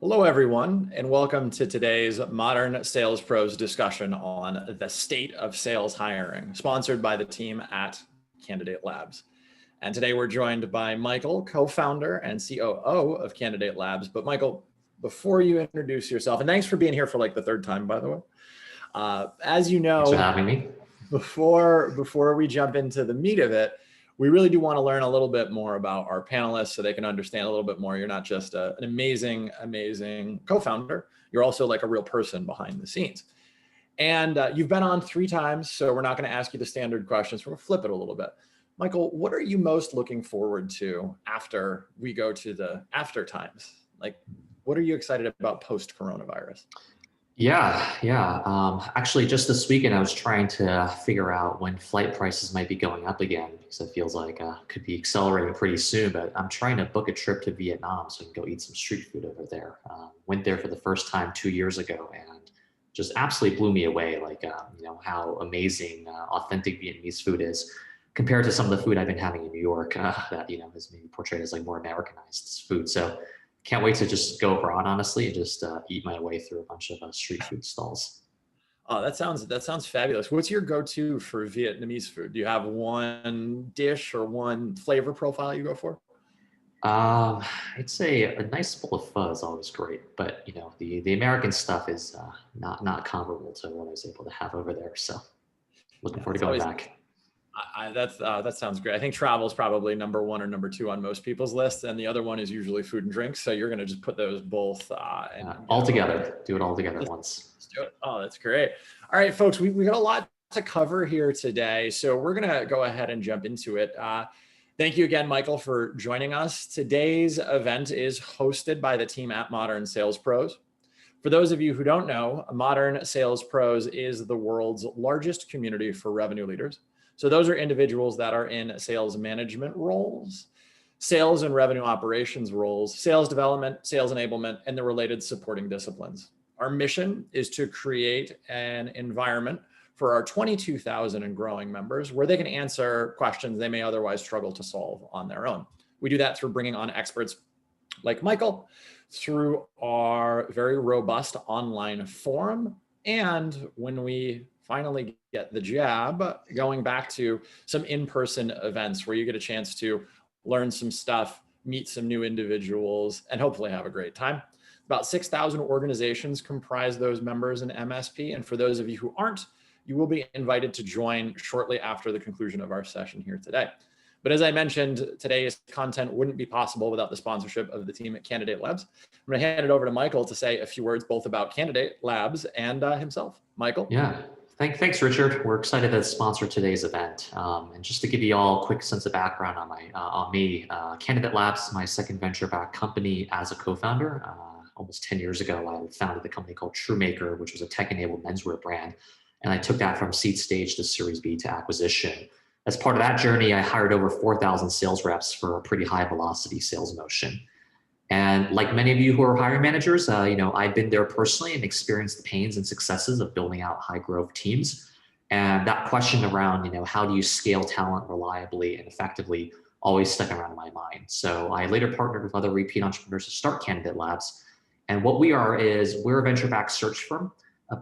Hello, everyone, and welcome to today's Modern Sales Pros discussion on the state of sales hiring, sponsored by the team at Candidate Labs. And today we're joined by Michael, co-founder and COO of Candidate Labs. But Michael, before you introduce yourself, and thanks for being here for like the third time, by the way. As you know, thanks for having me. Before we jump into the meat of it, we really do want to learn a little bit more about our panelists so they can understand a little bit more. You're not just an amazing co-founder. You're also like a real person behind the scenes. And you've been on 3 times, so we're not going to ask you the standard questions. We're going to flip it a little bit. Michael, what are you most looking forward to after we go to the after times? Like, what are you excited about post-coronavirus? Actually, just this weekend, I was trying to figure out when flight prices might be going up again because it feels like could be accelerating pretty soon. But I'm trying to book a trip to Vietnam so I can go eat some street food over there. Went there for the first time 2 years ago and just absolutely blew me away. Like, how amazing authentic Vietnamese food is compared to some of the food I've been having in New York that, is maybe portrayed as like more Americanized food. So can't wait to just go abroad, honestly, and just eat my way through a bunch of street food stalls. Oh, that sounds fabulous. What's your go-to for Vietnamese food? Do you have one dish or one flavor profile you go for? I'd say a nice bowl of pho is always great, but the American stuff is not comparable to what I was able to have over there. So looking forward to going back. That sounds great. I think travel is probably number 1 or number 2 on most people's lists, and the other one is usually food and drinks. So you're going to just put those both all together. Do it all together once. Let's do it. Oh, that's great. All right, folks, we got a lot to cover here today, so we're going to go ahead and jump into it. Thank you again, Michael, for joining us. Today's event is hosted by the team at Modern Sales Pros. For those of you who don't know, Modern Sales Pros is the world's largest community for revenue leaders. So those are individuals that are in sales management roles, sales and revenue operations roles, sales development, sales enablement, and the related supporting disciplines. Our mission is to create an environment for our 22,000 and growing members where they can answer questions they may otherwise struggle to solve on their own. We do that through bringing on experts like Michael through our very robust online forum. And when we finally get the jab, going back to some in-person events where you get a chance to learn some stuff, meet some new individuals, and hopefully have a great time. About 6,000 organizations comprise those members in MSP. And for those of you who aren't, you will be invited to join shortly after the conclusion of our session here today. But as I mentioned, today's content wouldn't be possible without the sponsorship of the team at Candidate Labs. I'm going to hand it over to Michael to say a few words both about Candidate Labs and himself. Michael? Yeah. Thanks, Richard. We're excited to sponsor today's event. And just to give you all a quick sense of background on me, Candidate Labs is my second venture-backed company as a co-founder. Almost 10 years ago, I founded a company called Truemaker, which was a tech-enabled menswear brand. And I took that from seed stage to Series B to acquisition. As part of that journey, I hired over 4,000 sales reps for a pretty high velocity sales motion. And like many of you who are hiring managers, I've been there personally and experienced the pains and successes of building out high growth teams. And that question around, how do you scale talent reliably and effectively always stuck around in my mind. So I later partnered with other repeat entrepreneurs to start Candidate Labs. And what we are is we're a venture-backed search firm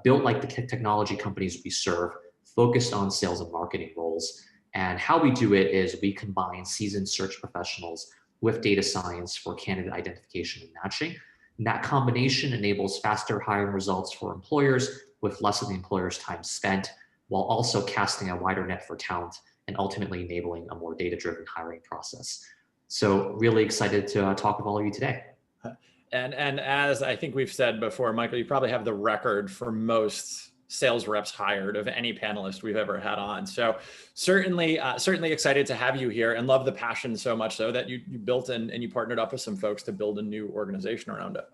built like the technology companies we serve, focused on sales and marketing roles. And how we do it is we combine seasoned search professionals with data science for candidate identification and matching. And that combination enables faster hiring results for employers with less of the employer's time spent, while also casting a wider net for talent and ultimately enabling a more data-driven hiring process. So really excited to talk with all of you today. And as I think we've said before, Michael, you probably have the record for most sales reps hired of any panelist we've ever had on. So certainly excited to have you here and love the passion so much so that you built and you partnered up with some folks to build a new organization around it.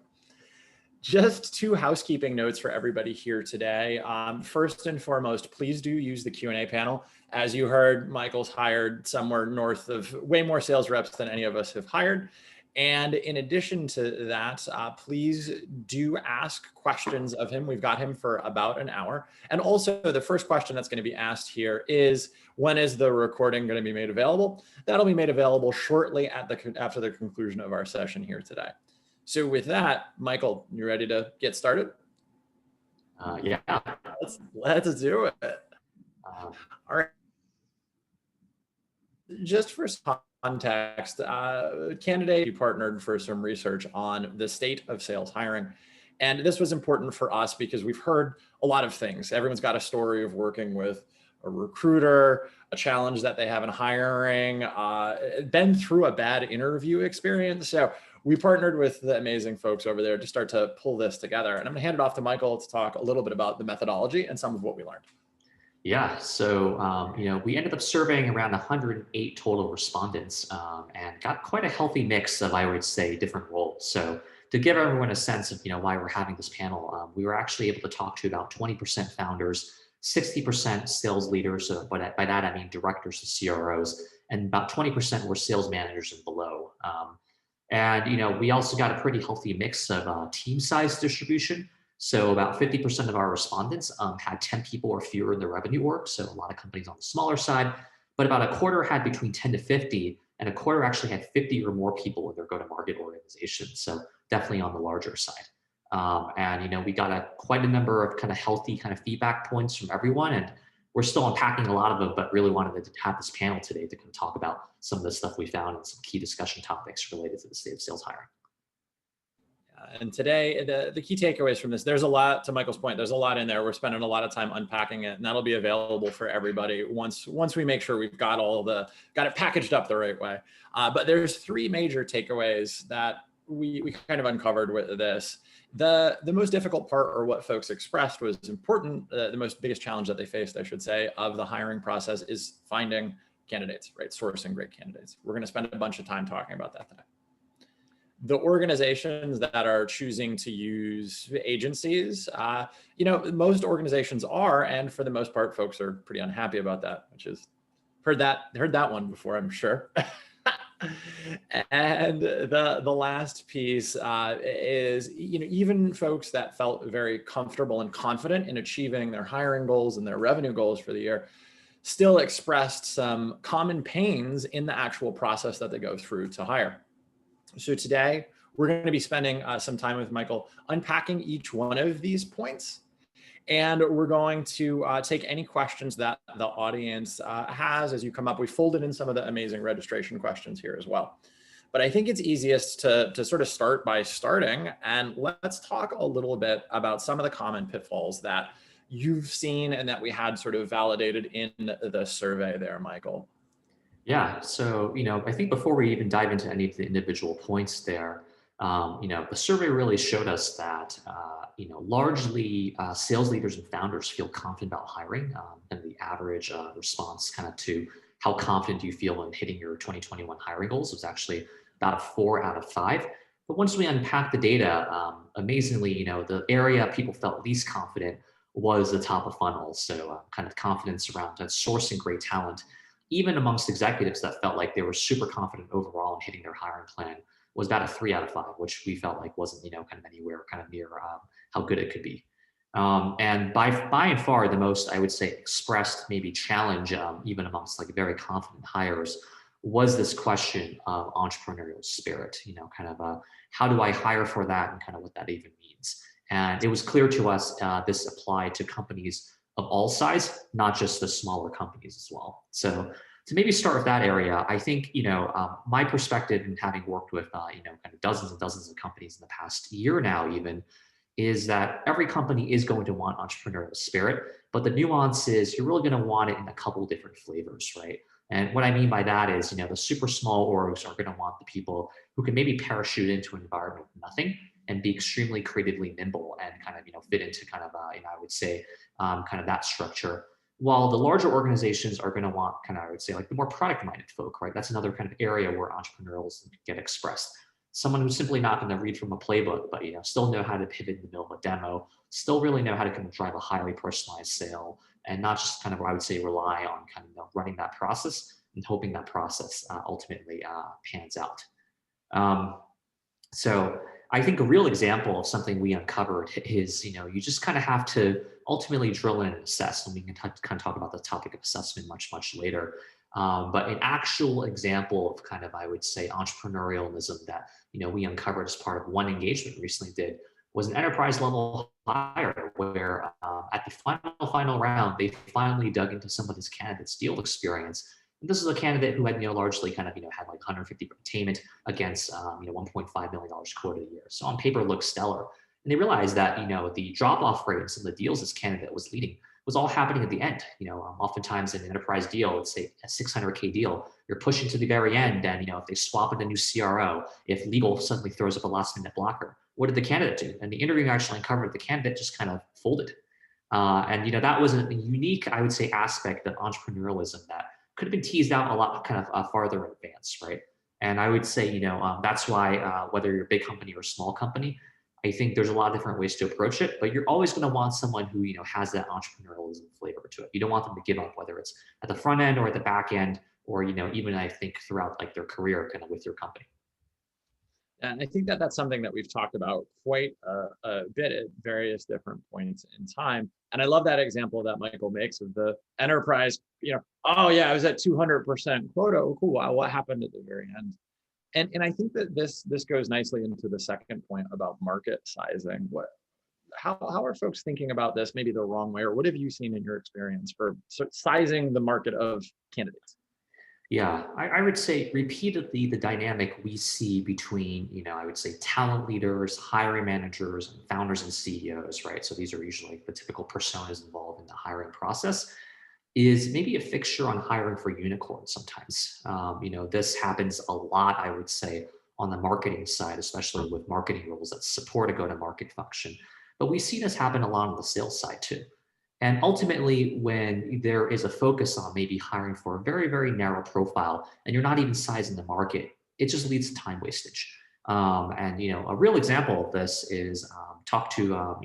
Just 2 housekeeping notes for everybody here today. First and foremost, please do use the Q&A panel. As you heard, Michael's hired somewhere north of way more sales reps than any of us have hired. And in addition to that, please do ask questions of him. We've got him for about an hour. And also the first question that's going to be asked here is, when is the recording going to be made available? That'll be made available shortly after the conclusion of our session here today. So with that, Michael, you ready to get started? Yeah. Let's do it. Um, All right. Just for some context, Candidate, you partnered for some research on the state of sales hiring. And this was important for us because we've heard a lot of things. Everyone's got a story of working with a recruiter, a challenge that they have in hiring, been through a bad interview experience. So we partnered with the amazing folks over there to start to pull this together. And I'm gonna hand it off to Michael to talk a little bit about the methodology and some of what we learned. yeah. So, we ended up surveying around 108 total respondents and got quite a healthy mix of, I would say, different roles. So to give everyone a sense of, why we're having this panel, we were actually able to talk to about 20% founders, 60% sales leaders. So by that, I mean directors to CROs, and about 20% were sales managers and below. And we also got a pretty healthy mix of team size distribution. So about 50% of our respondents had 10 people or fewer in the revenue org. So a lot of companies on the smaller side, but about a quarter had between 10 to 50, and a quarter actually had 50 or more people in their go-to-market organization. So definitely on the larger side. And we got quite a number of kind of healthy kind of feedback points from everyone. And we're still unpacking a lot of them, but really wanted to have this panel today to kind of talk about some of the stuff we found and some key discussion topics related to the state of sales hiring. And today, the key takeaways from this, there's a lot, to Michael's point, there's a lot in there. We're spending a lot of time unpacking it, and that'll be available for everybody once we make sure we've got got it packaged up the right way. But there's three major takeaways that we kind of uncovered with this. The most difficult part, or what folks expressed was important, the biggest challenge that they faced, I should say, of the hiring process is finding candidates, right? Sourcing great candidates. We're going to spend a bunch of time talking about that today. The organizations that are choosing to use agencies, most organizations are, and for the most part, folks are pretty unhappy about that, which is heard that one before, I'm sure. And the last piece is, even folks that felt very comfortable and confident in achieving their hiring goals and their revenue goals for the year still expressed some common pains in the actual process that they go through to hire. So today, we're going to be spending some time with Michael unpacking each one of these points. And we're going to take any questions that the audience has as you come up. We folded in some of the amazing registration questions here as well. But I think it's easiest to sort of start by starting. And let's talk a little bit about some of the common pitfalls that you've seen and that we had sort of validated in the survey there, Michael. Yeah. So, I think before we even dive into any of the individual points there, the survey really showed us that, largely sales leaders and founders feel confident about hiring. And the average response kind of to how confident do you feel in hitting your 2021 hiring goals was actually about a 4 out of 5. But once we unpack the data, amazingly, the area people felt least confident was the top of funnel. So kind of confidence around sourcing great talent, even amongst executives that felt like they were super confident overall in hitting their hiring plan, was about a 3 out of 5, which we felt like wasn't, kind of anywhere kind of near how good it could be. And by and far, the most, I would say, expressed maybe challenge, even amongst like very confident hires, was this question of entrepreneurial spirit, kind of how do I hire for that and kind of what that even means. And it was clear to us this applied to companies of all size, not just the smaller companies as well. So to maybe start with that area, I think, my perspective in having worked with, kind of dozens and dozens of companies in the past year now even, is that every company is going to want entrepreneurial spirit, but the nuance is you're really going to want it in a couple of different flavors, right? And what I mean by that is, the super small orgs are going to want the people who can maybe parachute into an environment with nothing and be extremely creatively nimble and kind of, fit into kind of, I would say, kind of that structure. While the larger organizations are going to want kind of, I would say, like the more product-minded folk, right? That's another kind of area where entrepreneurs get expressed. Someone who's simply not going to read from a playbook, but still know how to pivot in the middle of a demo, still really know how to kind of drive a highly personalized sale, and not just kind of, I would say, rely on kind of running that process and hoping that process ultimately pans out. So I think a real example of something we uncovered is, you just kind of have to ultimately drill in and assess, and we can kind of talk about the topic of assessment much, much later. But an actual example of kind of, I would say, entrepreneurialism that, we uncovered as part of one engagement we recently did was an enterprise level hire where at the final round, they finally dug into some of this candidate's deal experience. And this is a candidate who had, largely kind of, had like 150 attainment against, $1.5 million quota a year. So on paper, looks stellar. And they realized that, the drop off rate in some of the deals this candidate was leading was all happening at the end. Oftentimes in an enterprise deal, let's say a 600K deal, you're pushing to the very end. And, if they swap in a new CRO, if legal suddenly throws up a last minute blocker, what did the candidate do? And the interview actually uncovered the candidate just kind of folded. And, that was a unique, I would say, aspect of entrepreneurialism that could have been teased out a lot kind of farther in advance, right? And I would say, that's why whether you're a big company or a small company, I think there's a lot of different ways to approach it, but you're always going to want someone who, has that entrepreneurialism flavor to it. You don't want them to give up, whether it's at the front end or at the back end, or, even I think throughout like their career kind of with your company. And I think that that's something that we've talked about quite a bit at various different points in time. And I love that example that Michael makes of the enterprise, oh yeah, I was at 200% quota. Oh, cool. Wow, what happened at the very end? And I think that this goes nicely into the second point about market sizing. How are folks thinking about this maybe the wrong way, or what have you seen in your experience for sizing the market of candidates? Yeah, I would say repeatedly the dynamic we see between, I would say talent leaders, hiring managers, and founders and CEOs, right? So these are usually the typical personas involved in the hiring process, is maybe a fixture on hiring for unicorns sometimes. This happens a lot, I would say, on the marketing side, especially with marketing roles that support a go-to-market function. But we see this happen a lot on the sales side too. And ultimately, when there is a focus on maybe hiring for a very, very narrow profile, and you're not even sizing the market, it just leads to time wastage. And a real example of this is talked to a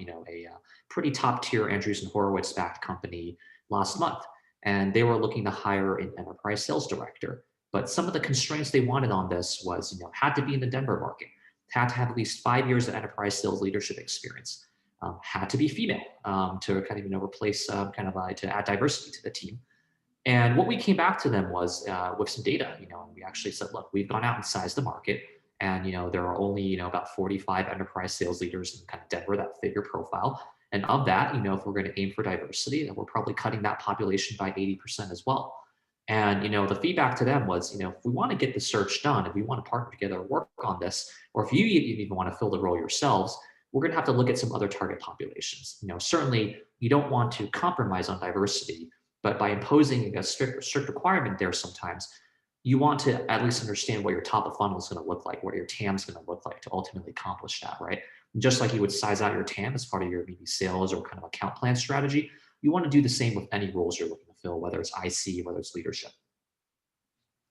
pretty top tier Andreessen Horowitz backed company last month, and they were looking to hire an enterprise sales director. But some of the constraints they wanted on this was, had to be in the Denver market, had to have at least 5 years of enterprise sales leadership experience, had to be female to kind of replace to add diversity to the team. And what we came back to them was with some data. And we actually said, look, we've gone out and sized the market, and there are only about 45 enterprise sales leaders in kind of Denver that fit your profile. And of that, if we're going to aim for diversity, then we're probably cutting that population by 80% as well. And the feedback to them was, if we want to get the search done, if we want to partner together, work on this, or if you even want to fill the role yourselves, we're going to have to look at some other target populations. Certainly you don't want to compromise on diversity, but by imposing a strict requirement there, sometimes you want to at least understand what your top of funnel is going to look like, what your TAM is going to look like to ultimately accomplish that, right? And just like you would size out your TAM as part of your maybe sales or kind of account plan strategy, you want to do the same with any roles you're looking to fill, whether it's IC, whether it's leadership.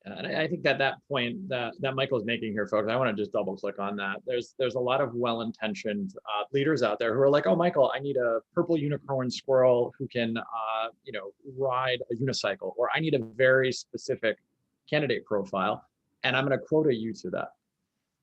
And I think that point that Michael's making here, folks, I want to just double click on that. There's a lot of well-intentioned leaders out there who are like, oh, Michael, I need a purple unicorn squirrel who can, ride a unicycle, or I need a very specific candidate profile, and I'm going to quota you to that.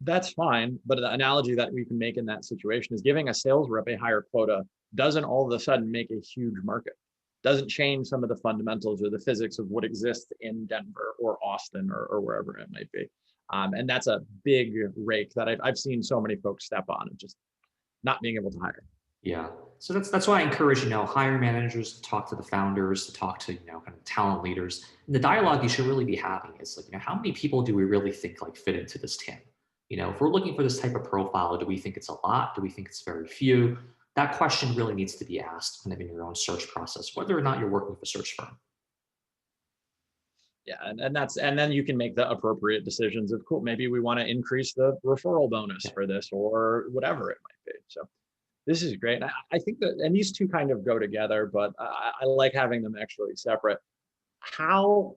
That's fine, but the analogy that we can make in that situation is giving a sales rep a higher quota doesn't all of a sudden make a huge market. Doesn't change some of the fundamentals or the physics of what exists in Denver or Austin or wherever it might be. And that's a big rake that I've seen so many folks step on and just not being able to hire. Yeah. So that's why I encourage, hiring managers to talk to the founders, to talk to, kind of talent leaders. And the dialogue you should really be having is like, how many people do we really think like fit into this TAM? If we're looking for this type of profile, do we think it's a lot? Do we think it's very few? That question really needs to be asked kind of in your own search process, whether or not you're working with a search firm. Yeah, and then you can make the appropriate decisions of, cool, maybe we want to increase the referral bonus for this or whatever it might be. So this is great. And I think that, and these two kind of go together, but I like having them actually separate. How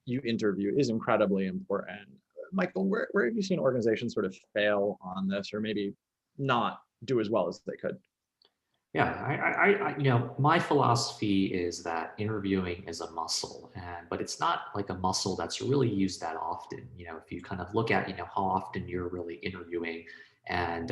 you interview is incredibly important. Michael, where have you seen organizations sort of fail on this, or maybe not do as well as they could? Yeah, I my philosophy is that interviewing is a muscle, but it's not like a muscle that's really used that often. If you kind of look at, how often you're really interviewing and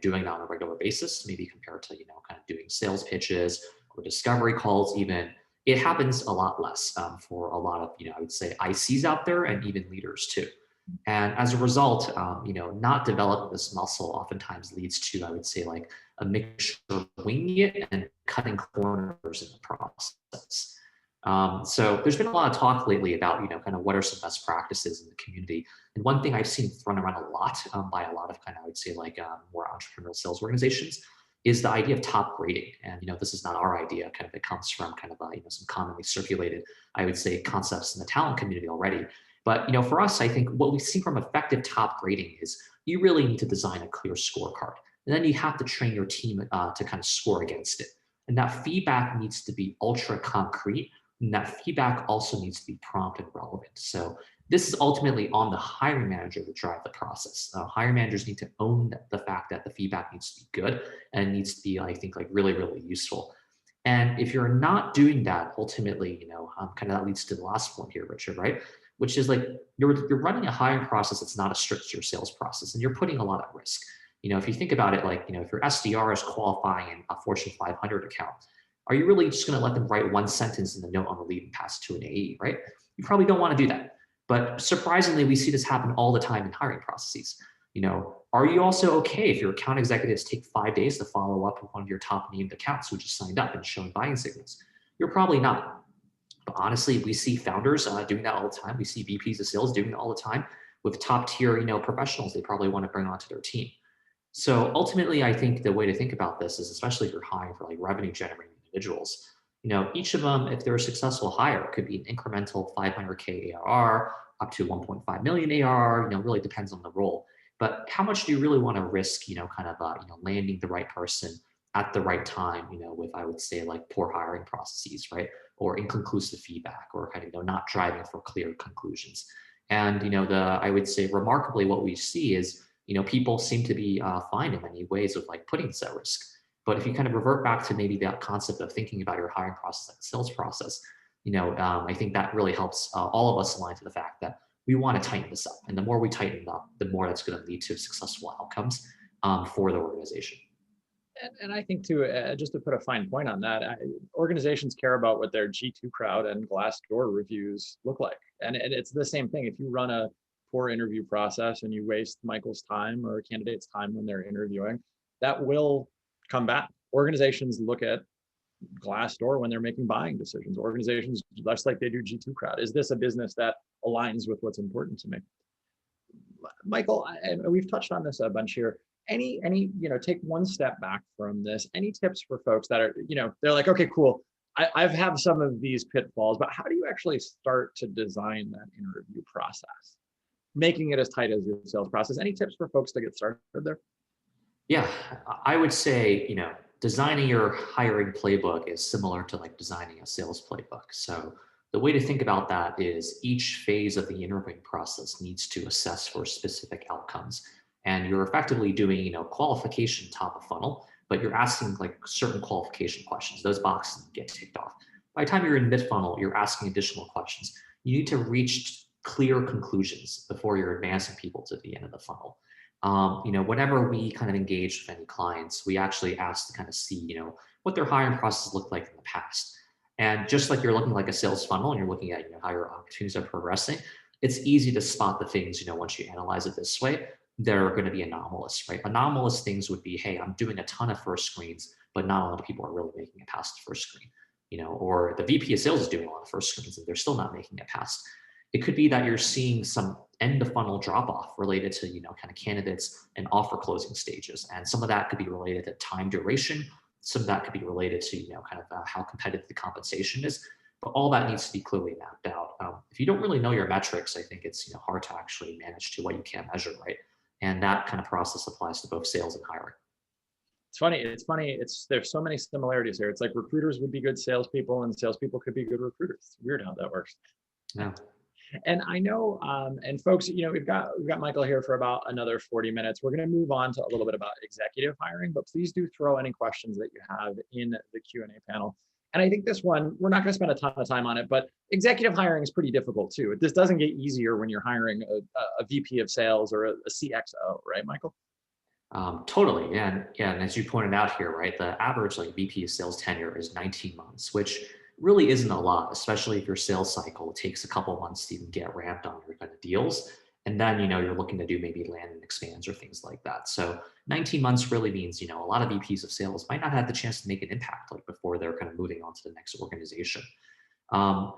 doing that on a regular basis, maybe compared to, kind of doing sales pitches or discovery calls even, it happens a lot less for a lot of, I would say ICs out there and even leaders too. And as a result, not developing this muscle oftentimes leads to, I would say, like a mixture of winging it and cutting corners in the process. So there's been a lot of talk lately about, kind of what are some best practices in the community. And one thing I've seen thrown around a lot by a lot of kind of, I would say, like more entrepreneurial sales organizations is the idea of top grading. And, this is not our idea. Kind of it comes from kind of, some commonly circulated, I would say, concepts in the talent community already. But, for us, I think what we see from effective top grading is you really need to design a clear scorecard. And then you have to train your team to kind of score against it. And that feedback needs to be ultra concrete. And that feedback also needs to be prompt and relevant. So this is ultimately on the hiring manager to drive the process. Hiring managers need to own the fact that the feedback needs to be good and it needs to be, I think, like really, really useful. And if you're not doing that, ultimately, kind of that leads to the last point here, Richard, right? Which is like you're running a hiring process that's not as strict as your sales process, and you're putting a lot at risk. If you think about it, like, if your SDR is qualifying a Fortune 500 account, are you really just going to let them write one sentence in the note on the lead and pass it to an AE, right? You probably don't want to do that. But surprisingly, we see this happen all the time in hiring processes. Are you also okay if your account executives take 5 days to follow up with one of your top named accounts who just signed up and showing buying signals? You're probably not. But honestly, we see founders doing that all the time. We see VPs of sales doing that all the time with top tier, professionals they probably want to bring onto their team. So ultimately, I think the way to think about this is, especially if you're hiring for like revenue generating individuals, each of them, if they're a successful hire, could be an incremental 500K ARR up to 1.5 million ARR, really depends on the role. But how much do you really want to risk, kind of, landing the right person at the right time, with, I would say, like poor hiring processes, right? Or inconclusive feedback, or kind of, not driving for clear conclusions. And, I would say remarkably what we see is, people seem to be fine in many ways with like putting this at risk. But if you kind of revert back to maybe that concept of thinking about your hiring process like a sales process, I think that really helps all of us align to the fact that we want to tighten this up. And the more we tighten it up, the more that's going to lead to successful outcomes for the organization. And I think too, just to put a fine point on that, organizations care about what their G2 Crowd and Glassdoor reviews look like. And it's the same thing. If you run a poor interview process and you waste Michael's time or a candidate's time when they're interviewing, that will come back. Organizations look at Glassdoor when they're making buying decisions. Organizations, just like they do G2 Crowd. Is this a business that aligns with what's important to me? Michael, and we've touched on this a bunch here. Any, take one step back from this. Any tips for folks that are, they're like, okay, cool. I've had some of these pitfalls, but how do you actually start to design that interview process, making it as tight as your sales process? Any tips for folks to get started there? Yeah, I would say, designing your hiring playbook is similar to like designing a sales playbook. So the way to think about that is each phase of the interviewing process needs to assess for specific outcomes. And you're effectively doing, qualification top of funnel, but you're asking like certain qualification questions. Those boxes get ticked off. By the time you're in mid funnel, you're asking additional questions. You need to reach clear conclusions before you're advancing people to the end of the funnel. Whenever we kind of engage with any clients, we actually ask to kind of see, what their hiring process looked like in the past. And just like you're looking like a sales funnel and you're looking at, how your opportunities are progressing, it's easy to spot the things, once you analyze it this way, that are going to be anomalous, right? Anomalous things would be, hey, I'm doing a ton of first screens, but not a lot of people are really making it past the first screen, or the VP of sales is doing a lot of first screens and they're still not making it past. It could be that you're seeing some end of funnel drop off related to, kind of candidates and offer closing stages. And some of that could be related to time duration. Some of that could be related to, kind of how competitive the compensation is. But all that needs to be clearly mapped out. If you don't really know your metrics, I think it's, hard to actually manage to what you can't measure, right? And that kind of process applies to both sales and hiring. It's funny. There's so many similarities here. It's like recruiters would be good salespeople and salespeople could be good recruiters. It's weird how that works. Yeah. And I know, and folks, we've got Michael here for about another 40 minutes. We're going to move on to a little bit about executive hiring, but please do throw any questions that you have in the Q&A panel. And I think this one, we're not going to spend a ton of time on it, but executive hiring is pretty difficult too. This doesn't get easier when you're hiring a VP of sales or a CXO, right, Michael? Totally. And as you pointed out here, right, the average like VP of sales tenure is 19 months, which really isn't a lot, especially if your sales cycle takes a couple months to even get ramped on your kind of deals. And then, you're looking to do maybe land and expands or things like that. So 19 months really means, a lot of VPs of sales might not have the chance to make an impact like before they're kind of moving on to the next organization. Um,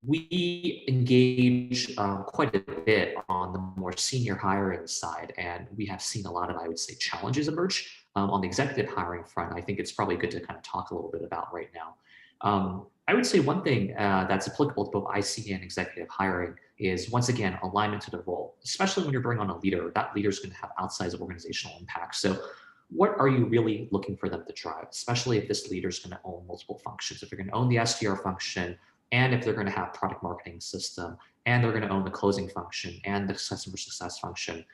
we engage quite a bit on the more senior hiring side, and we have seen a lot of, I would say, challenges emerge on the executive hiring front. I think it's probably good to kind of talk a little bit about right now. I would say one thing that's applicable to both IC and executive hiring is, once again, alignment to the role, especially when you're bringing on a leader. That leader is going to have outsized organizational impact. So what are you really looking for them to drive, especially if this leader is going to own multiple functions? If they're going to own the SDR function, and if they're going to have product marketing system, and they're going to own the closing function and the customer success function,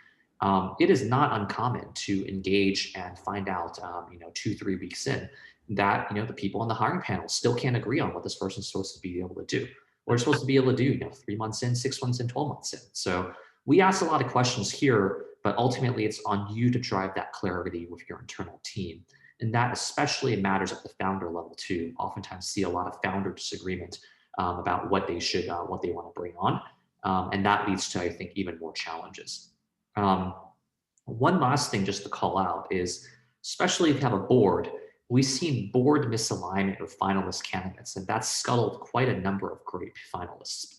it is not uncommon to engage and find out, 2-3 weeks in, that the people on the hiring panel still can't agree on what this person's supposed to be able to do, or supposed to be able to do, 3 months in, 6 months in, 12 months in. So we ask a lot of questions here, but ultimately it's on you to drive that clarity with your internal team. And that especially matters at the founder level too. Oftentimes see a lot of founder disagreement about what they should, what they want to bring on. And that leads to, I think, even more challenges. One last thing just to call out is, especially if you have a board, we've seen board misalignment of finalist candidates, and that's scuttled quite a number of great finalists,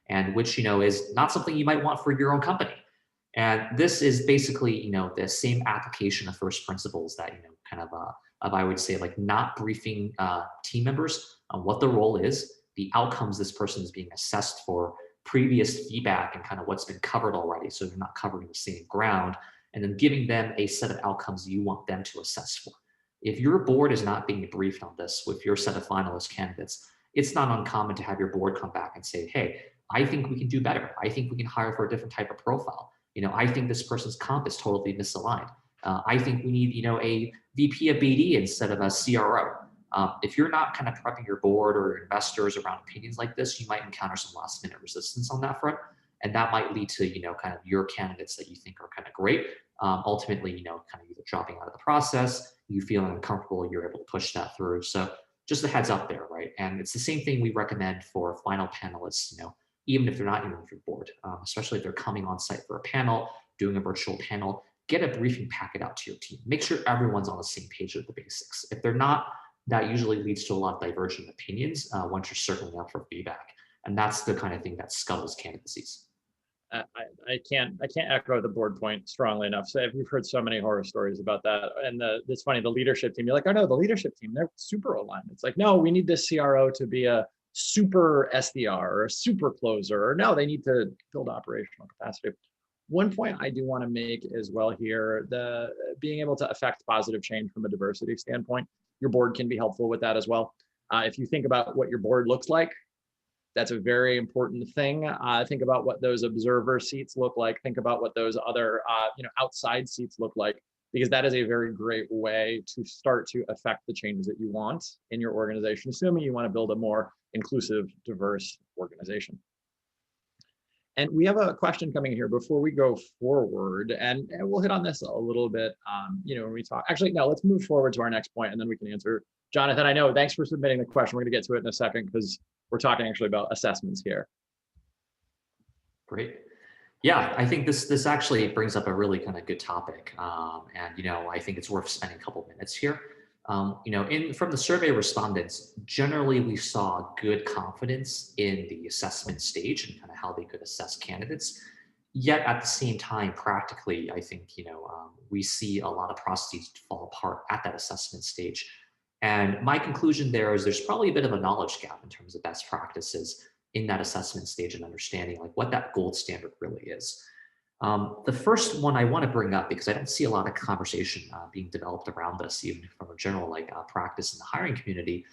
and which, is not something you might want for your own company. And this is basically, the same application of first principles that, kind of, I would say, like not briefing team members on what the role is, the outcomes this person is being assessed for, previous feedback, and kind of what's been covered already, so they're not covering the same ground, and then giving them a set of outcomes you want them to assess for. If your board is not being briefed on this with your set of finalist candidates, it's not uncommon to have your board come back and say, hey, I think we can do better. I think we can hire for a different type of profile. I think this person's comp is totally misaligned. I think we need, a VP of BD instead of a CRO. If you're not kind of prepping your board or investors around opinions like this, you might encounter some last minute resistance on that front. And that might lead to, kind of your candidates that you think are kind of great, ultimately, kind of either dropping out of the process, you feeling uncomfortable, you're able to push that through. So just a heads up there, right? And it's the same thing we recommend for final panelists, even if they're not even with your board, especially if they're coming on site for a panel, doing a virtual panel, get a briefing packet out to your team. Make sure everyone's on the same page with the basics. If they're not, that usually leads to a lot of divergent opinions once you're circling up for feedback. And that's the kind of thing that scuttles candidacies. I can't echo the board point strongly enough. So we've heard so many horror stories about that. And it's funny, the leadership team, you're like, oh no, the leadership team, they're super aligned. It's like, no, we need this CRO to be a super SDR or a super closer, or no, they need to build operational capacity. One point I do want to make as well here, the being able to affect positive change from a diversity standpoint, your board can be helpful with that as well. If you think about what your board looks like, that's a very important thing. Think about what those observer seats look like. Think about what those other, outside seats look like, because that is a very great way to start to affect the changes that you want in your organization, assuming you want to build a more inclusive, diverse organization. And we have a question coming here before we go forward, and we'll hit on this a little bit, when we talk. Actually, no, let's move forward to our next point, and then we can answer. Jonathan, I know, thanks for submitting the question. We're going to get to it in a second because we're talking actually about assessments here. Great. Yeah, I think this actually brings up a really kind of good topic, and I think it's worth spending a couple of minutes here. From the survey respondents, generally we saw good confidence in the assessment stage and kind of how they could assess candidates. Yet at the same time, practically, I think we see a lot of processes fall apart at that assessment stage. And my conclusion there is there's probably a bit of a knowledge gap in terms of best practices in that assessment stage and understanding like what that gold standard really is. The first one I want to bring up, because I don't see a lot of conversation being developed around this, even from a general practice in the hiring community,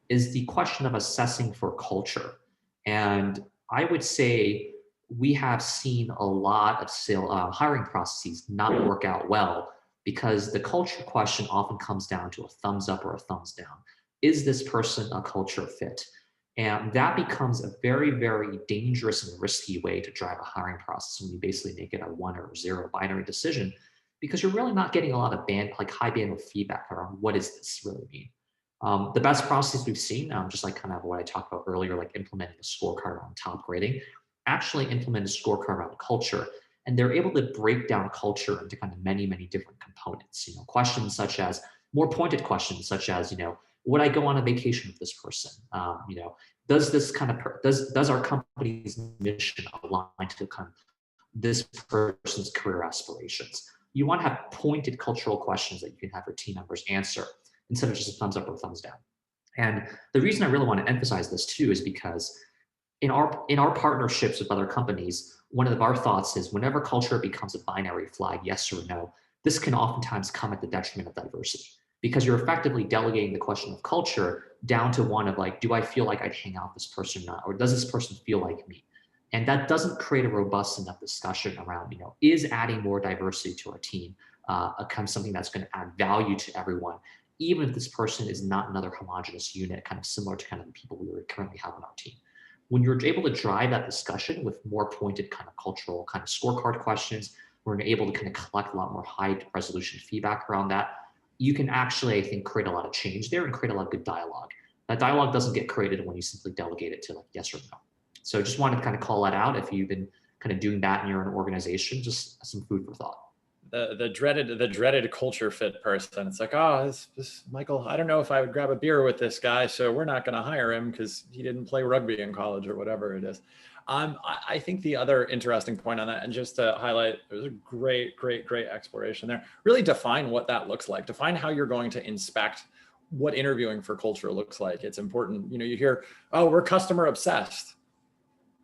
is the question of assessing for culture. And I would say we have seen a lot of hiring processes not work out well because the culture question often comes down to a thumbs up or a thumbs down. Is this person a culture fit? And that becomes a very, very dangerous and risky way to drive a hiring process when you basically make it a 1 or 0 binary decision, because you're really not getting a lot of high bandwidth feedback around what does this really mean. The best processes we've seen, just like kind of what I talked about earlier, like implementing a scorecard on top grading, actually implement a scorecard around culture. And they're able to break down culture into kind of many, many different components. Questions such as more pointed questions, such as, would I go on a vacation with this person? Does this kind of does our company's mission align to kind of this person's career aspirations? You want to have pointed cultural questions that you can have your team members answer instead of just a thumbs up or a thumbs down. And the reason I really want to emphasize this too is because in our partnerships with other companies, one of our thoughts is whenever culture becomes a binary flag, yes or no, this can oftentimes come at the detriment of diversity because you're effectively delegating the question of culture down to one of like, do I feel like I'd hang out with this person or not? Or does this person feel like me? And that doesn't create a robust enough discussion around, is adding more diversity to our team kind of something that's going to add value to everyone, even if this person is not another homogenous unit, kind of similar to kind of the people we currently have on our team. When you're able to drive that discussion with more pointed kind of cultural kind of scorecard questions, we're able to kind of collect a lot more high resolution feedback around that. You can actually, I think, create a lot of change there and create a lot of good dialogue. That dialogue doesn't get created when you simply delegate it to like yes or no. So just wanted to kind of call that out. If you've been kind of doing that in your own organization, just some food for thought. The dreaded culture fit person. It's like, oh, this Michael, I don't know if I would grab a beer with this guy, so we're not going to hire him because he didn't play rugby in college or whatever it is. I think the other interesting point on that, and just to highlight, it was a great exploration there. Really define what that looks like. Define how you're going to inspect what interviewing for culture looks like. It's important. You hear, oh, we're customer obsessed.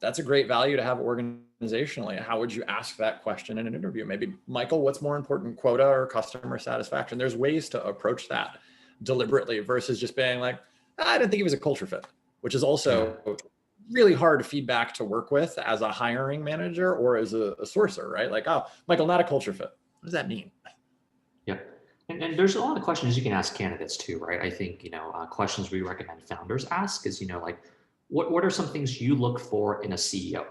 That's a great value to have organizationally. How would you ask that question in an interview? Maybe, Michael, what's more important, quota or customer satisfaction? There's ways to approach that deliberately versus just being like, I didn't think he was a culture fit, which is also really hard feedback to work with as a hiring manager or as a sourcer, right? Like, oh, Michael, not a culture fit. What does that mean? Yeah. And there's a lot of questions you can ask candidates too, right? I think, questions we recommend founders ask is, like, what are some things you look for in a CEO?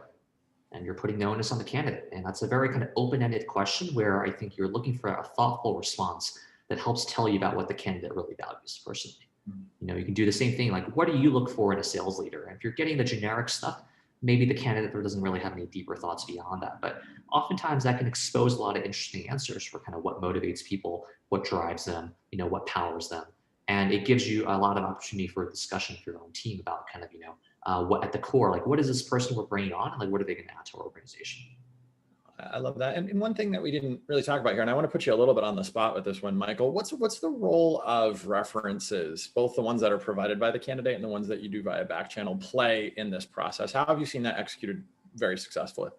And you're putting the onus on the candidate. And that's a very kind of open-ended question where I think you're looking for a thoughtful response that helps tell you about what the candidate really values personally. You can do the same thing, like, what do you look for in a sales leader? And if you're getting the generic stuff, maybe the candidate doesn't really have any deeper thoughts beyond that. But oftentimes that can expose a lot of interesting answers for kind of what motivates people, what drives them, what powers them. And it gives you a lot of opportunity for a discussion with your own team about kind of, what at the core, like, what is this person we're bringing on and like, what are they going to add to our organization? I love that. And one thing that we didn't really talk about here, and I want to put you a little bit on the spot with this one, Michael, what's the role of references, both the ones that are provided by the candidate and the ones that you do via back channel, play in this process? How have you seen that executed very successfully?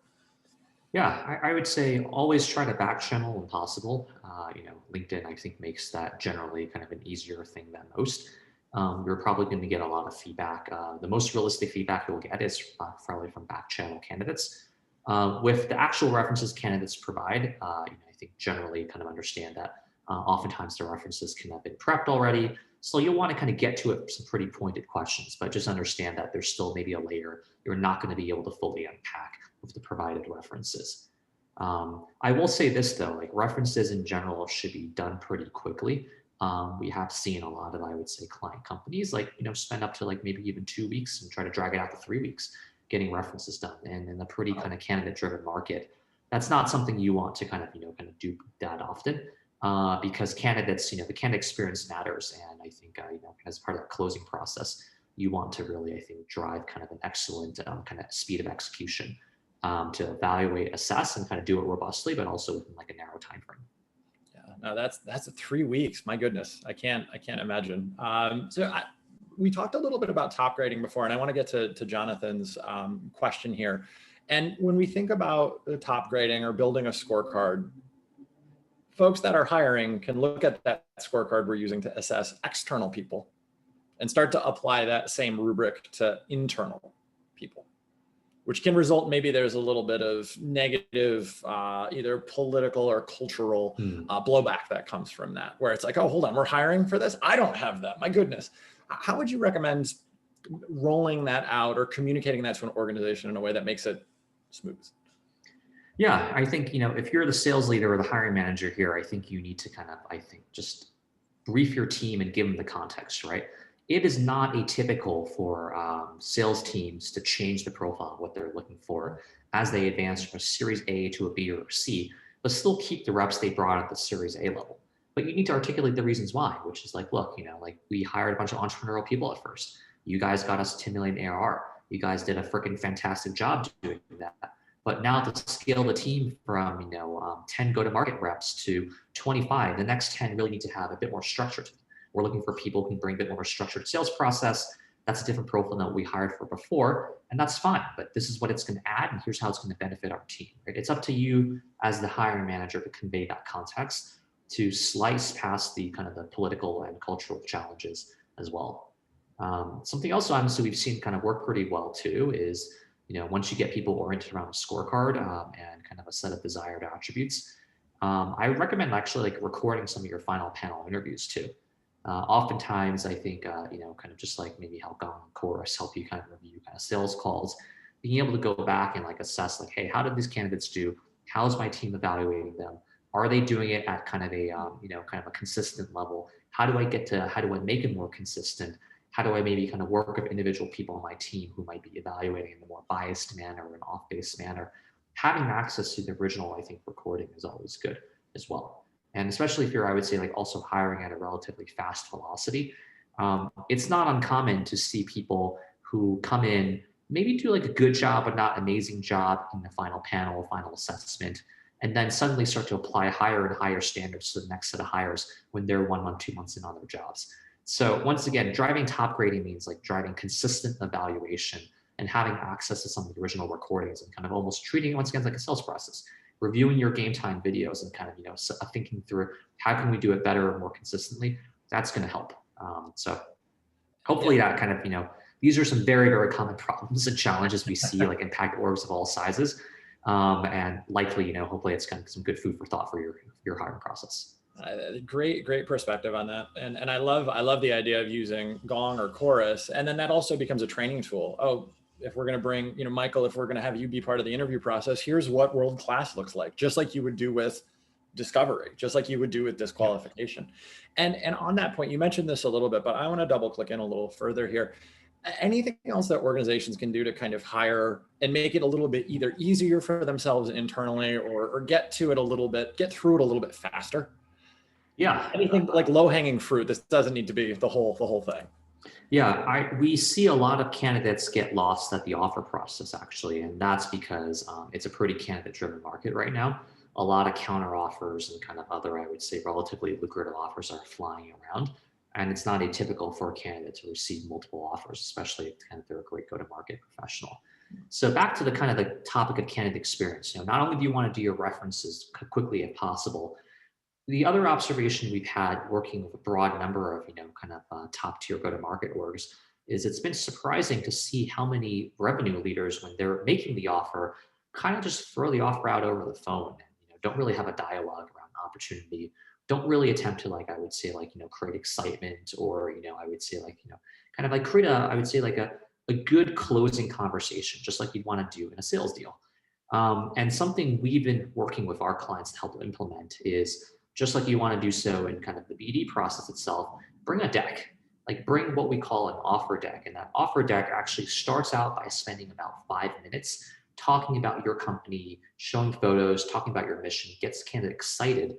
Yeah, I would say always try to back channel when possible. LinkedIn, I think, makes that generally kind of an easier thing than most. You're probably going to get a lot of feedback. The most realistic feedback you'll get is probably from back channel candidates. With the actual references candidates provide, I think generally kind of understand that oftentimes the references can have been prepped already. So you'll want to kind of get to it with some pretty pointed questions, but just understand that there's still maybe a layer you're not going to be able to fully unpack with the provided references. I will say this though, like, references in general should be done pretty quickly. We have seen a lot of, I would say, client companies like, spend up to like maybe even 2 weeks and try to drag it out to 3 weeks getting references done. And in a pretty kind of candidate driven market, that's not something you want to kind of do that often, because candidates, the candidate experience matters. And I think, as part of that closing process, you want to really, I think, drive kind of an excellent kind of speed of execution to evaluate, assess, and kind of do it robustly, but also within like a narrow time frame. No, that's 3 weeks. My goodness, I can't imagine. We talked a little bit about top grading before, and I want to get to Jonathan's question here. And when we think about the top grading or building a scorecard, folks that are hiring can look at that scorecard we're using to assess external people and start to apply that same rubric to internal people, which can result, maybe there's a little bit of negative, either political or cultural blowback that comes from that, where it's like, oh, hold on, we're hiring for this? I don't have that, my goodness. How would you recommend rolling that out or communicating that to an organization in a way that makes it smooth? Yeah, I think, if you're the sales leader or the hiring manager here, I think you need to kind of, just brief your team and give them the context, right? It is not atypical for sales teams to change the profile of what they're looking for as they advance from a Series A to a B or a C, but still keep the reps they brought at the Series A level. But you need to articulate the reasons why, which is like, look, like we hired a bunch of entrepreneurial people at first. You guys got us 10 million ARR. You guys did a freaking fantastic job doing that. But now to scale the team from 10 go-to-market reps to 25, the next 10 really need to have a bit more structure to them. We're looking for people who can bring a bit more structured sales process. That's a different profile than what we hired for before, and that's fine. But this is what it's going to add, and here's how it's going to benefit our team. Right? It's up to you as the hiring manager to convey that context, to slice past the kind of the political and cultural challenges as well. Something else, honestly, we've seen kind of work pretty well too is, once you get people oriented around a scorecard and kind of a set of desired attributes, I recommend actually like recording some of your final panel interviews too. Oftentimes, I think, kind of just like maybe how Gong and Chorus help you kind of review kind of sales calls, being able to go back and like assess like, hey, how did these candidates do? How's my team evaluating them? Are they doing it at kind of a, kind of a consistent level? How do I make it more consistent? How do I maybe kind of work with individual people on my team who might be evaluating in a more biased manner or an off-base manner? Having access to the original, I think, recording is always good as well. And especially if you're, I would say, like also hiring at a relatively fast velocity, it's not uncommon to see people who come in, maybe do like a good job, but not amazing job in the final panel, final assessment, and then suddenly start to apply higher and higher standards to the next set of hires when they're 1 month, 2 months in on their jobs. So once again, driving top grading means like driving consistent evaluation and having access to some of the original recordings and kind of almost treating it once again like a sales process, reviewing your game time videos and kind of, thinking through how can we do it better or more consistently. That's going to help. So hopefully that kind of, these are some very, very common problems and challenges we see like impact orgs of all sizes. And likely, hopefully it's kind of some good food for thought for your hiring process. Great perspective on that. And I love the idea of using Gong or Chorus. And then that also becomes a training tool. Oh, if we're going to bring, Michael, if we're going to have you be part of the interview process, here's what world-class looks like, just like you would do with discovery, just like you would do with disqualification. And on that point, you mentioned this a little bit, but I want to double click in a little further here. Anything else that organizations can do to kind of hire and make it a little bit either easier for themselves internally or get through it a little bit faster? Yeah. Anything like low-hanging fruit. This doesn't need to be the whole thing. Yeah, we see a lot of candidates get lost at the offer process actually, and that's because it's a pretty candidate-driven market right now. A lot of counter offers and kind of other, I would say, relatively lucrative offers are flying around, and it's not atypical for a candidate to receive multiple offers, especially if kind of they're a great go-to-market professional. So back to the kind of the topic of candidate experience. Not only do you want to do your references quickly if possible, the other observation we've had working with a broad number of, top tier go-to-market orgs is it's been surprising to see how many revenue leaders, when they're making the offer, kind of just throw the offer out over the phone and, don't really have a dialogue around opportunity, don't really attempt to create excitement or, I would say kind of like create a good closing conversation, just like you'd want to do in a sales deal. And something we've been working with our clients to help implement is, just like you want to do so in kind of the BD process itself, bring a deck, like bring what we call an offer deck. And that offer deck actually starts out by spending about 5 minutes talking about your company, showing photos, talking about your mission, gets the candidate excited.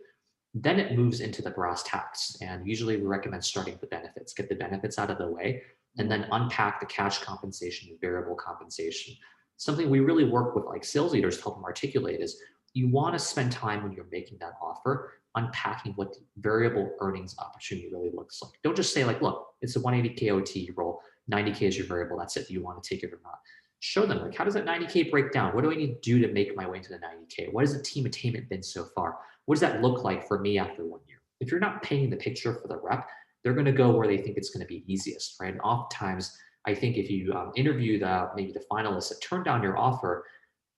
Then it moves into the brass tacks. And usually we recommend starting with the benefits, get the benefits out of the way, and then unpack the cash compensation and variable compensation. Something we really work with like sales leaders to help them articulate is you want to spend time when you're making that offer unpacking what the variable earnings opportunity really looks like. Don't just say like, look, it's a 180K OT roll, 90K is your variable, that's it. Do you want to take it or not? Show them like, how does that 90K break down? What do I need to do to make my way into the 90K? What has the team attainment been so far? What does that look like for me after 1 year? If you're not painting the picture for the rep, they're going to go where they think it's going to be easiest, right? And oftentimes, I think if you interview maybe the finalists that turned down your offer,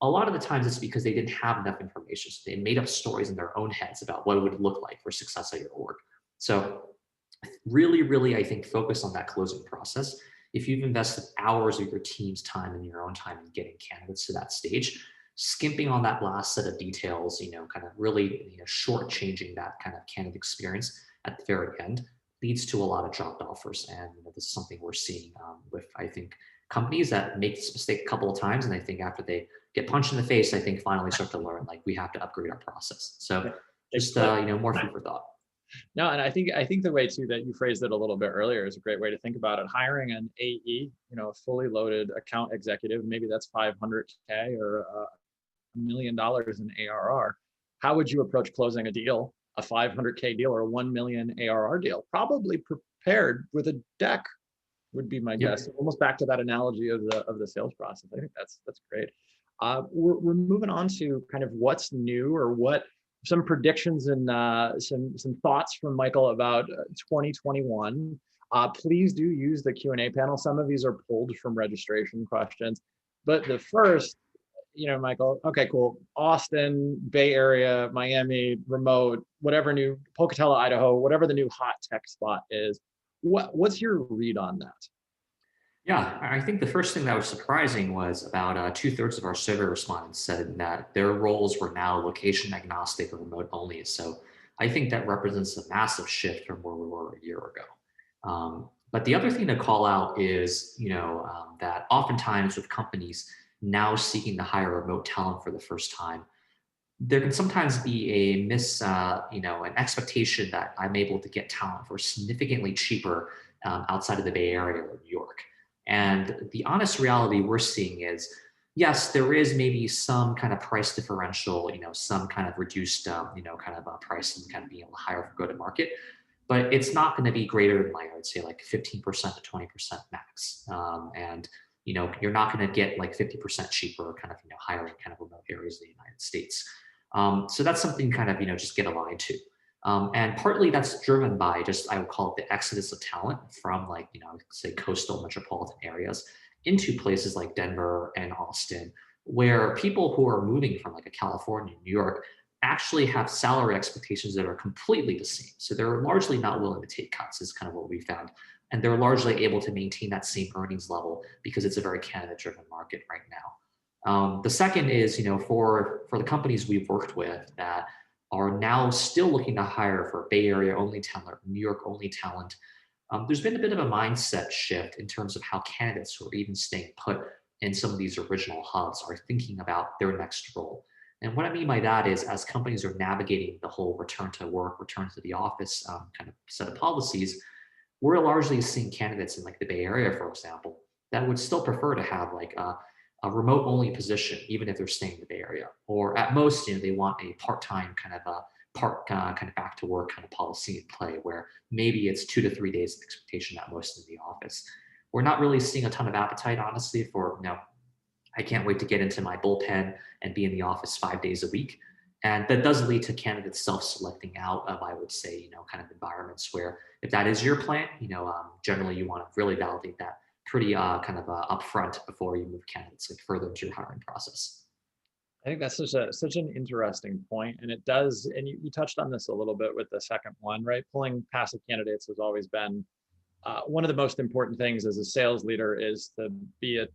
a lot of the times it's because they didn't have enough information. So they made up stories in their own heads about what it would look like for success at your org. So really, really, I think focus on that closing process. If you've invested hours of your team's time and your own time in getting candidates to that stage, skimping on that last set of details, kind of really shortchanging that kind of candidate experience at the very end leads to a lot of dropped offers. And this is something we're seeing with, I think, companies that make this mistake a couple of times. And I think after they get punched in the face, I think finally start to learn, like, we have to upgrade our process. So just, more food for thought. No, and I think the way too that you phrased it a little bit earlier is a great way to think about it. Hiring an AE, a fully loaded account executive, maybe that's 500K or $1 million in ARR. How would you approach closing a deal, a 500K deal or a 1 million ARR deal? Probably prepared with a deck would be my guess. Almost back to that analogy of the sales process. I think that's great. We're moving on to kind of what's new or what some predictions and some thoughts from Michael about 2021. Please do use the Q&A panel. Some of these are pulled from registration questions, but the first, Michael, okay, cool. Austin, Bay Area, Miami, remote, whatever new, Pocatello, Idaho, whatever the new hot tech spot is. What's your read on that? Yeah, I think the first thing that was surprising was about 2/3 of our survey respondents said that their roles were now location agnostic or remote only. So I think that represents a massive shift from where we were a year ago. But the other thing to call out is, that oftentimes with companies now seeking to hire remote talent for the first time, there can sometimes be an expectation that I'm able to get talent for significantly cheaper outside of the Bay Area or New York. And the honest reality we're seeing is, yes, there is maybe some kind of price differential, some kind of reduced, price and kind of being able to hire for go-to-market, but it's not going to be greater than, like, I would say, like 15% to 20% max. And you're not going to get like 50% cheaper kind of, hiring kind of remote areas of the United States. So that's something kind of, just get aligned to. And partly that's driven by just, I would call it the exodus of talent from, like, say coastal metropolitan areas into places like Denver and Austin, where people who are moving from like a California, New York, actually have salary expectations that are completely the same. So they're largely not willing to take cuts is kind of what we found. And they're largely able to maintain that same earnings level because it's a very candidate-driven market right now. The second is, for the companies we've worked with that are now still looking to hire for Bay Area only talent, New York only talent, there's been a bit of a mindset shift in terms of how candidates who are even staying put in some of these original hubs are thinking about their next role. And what I mean by that is, as companies are navigating the whole return to work, return to the office kind of set of policies, we're largely seeing candidates in like the Bay Area, for example, that would still prefer to have like a remote only position, even if they're staying in the Bay Area, or at most, they want a part-time kind of kind of back to work kind of policy in play, where maybe it's 2 to 3 days of expectation at most in the office. We're not really seeing a ton of appetite, honestly, for, I can't wait to get into my bullpen and be in the office 5 days a week. And that does lead to candidates self-selecting out of, I would say, kind of environments where, if that is your plan, generally you want to really validate that pretty upfront before you move candidates like further into your hiring process. I think that's such an interesting point, and it does. And you touched on this a little bit with the second one, right? Pulling passive candidates has always been one of the most important things as a sales leader is to be a